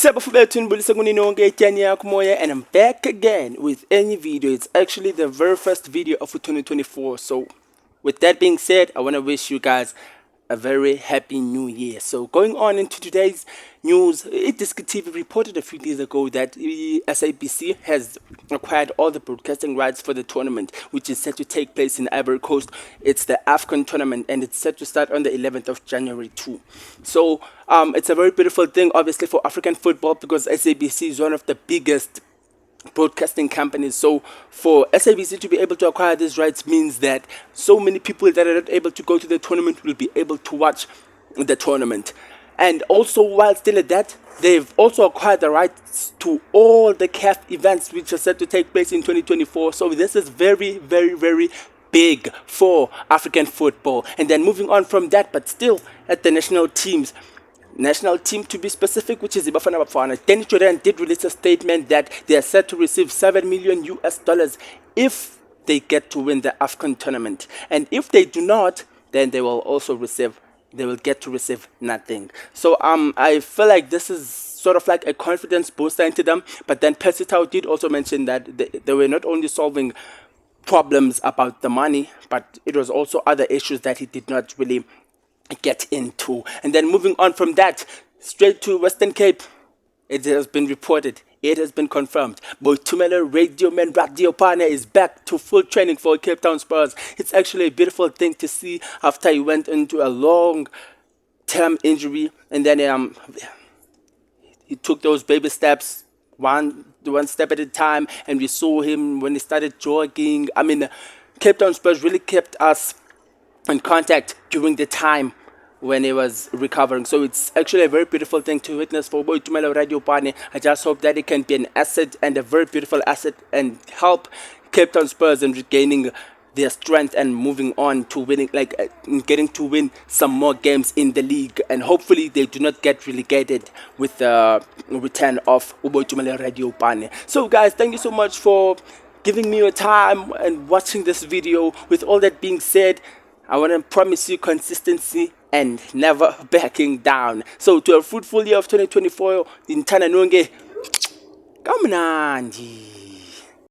And I'm back again with any video. It's actually the very first video of 2024. So with that being said, I want to wish you guys a very happy new year. So going on into today's news, Disc TV reported a few days ago that the SABC has acquired all the broadcasting rights for the tournament, which is set to take place in Ivory Coast. It's the AFCON tournament, and it's set to start on the 11th of January too. So it's a very beautiful thing, obviously, for African football, because SABC is one of the biggest broadcasting companies. So for SABC to be able to acquire these rights means that so many people that are not able to go to the tournament will be able to watch the tournament. And also, while still at that, they've also acquired the rights to all the CAF events which are set to take place in 2024. So this is very, very, very big for African football. And then moving on from that, but still at the national team to be specific, which is Ibafana Bafana, Danny Jordan did release a statement that they are set to receive $7 million if they get to win the AFCON tournament. And if they do not, then they will get to receive nothing. So I feel like this is sort of like a confidence booster into them. But then Percy Tau did also mention that they were not only solving problems about the money, but it was also other issues that he did not really get into. And then moving on from that, straight to Western Cape, it has been reported, it has been confirmed, Boitumelo Radiopane is back to full training for Cape Town Spurs. It's actually a beautiful thing to see after he went into a long-term injury, and then he took those baby steps, one step at a time, and we saw him when he started jogging. I mean, Cape Town Spurs really kept us in contact during the time when he was recovering. So it's actually a very beautiful thing to witness for Boitumelo Radiopane. I just hope that it can be an asset, and a very beautiful asset, and help Cape Town Spurs in regaining their strength and moving on to winning, getting to win some more games in the league. And hopefully they do not get relegated with the return of Boitumelo Radiopane. So guys, thank you so much for giving me your time and watching this video. With all that being said, I want to promise you consistency and never backing down. So to a fruitful year of 2024, in Tananunge, Kamnandi.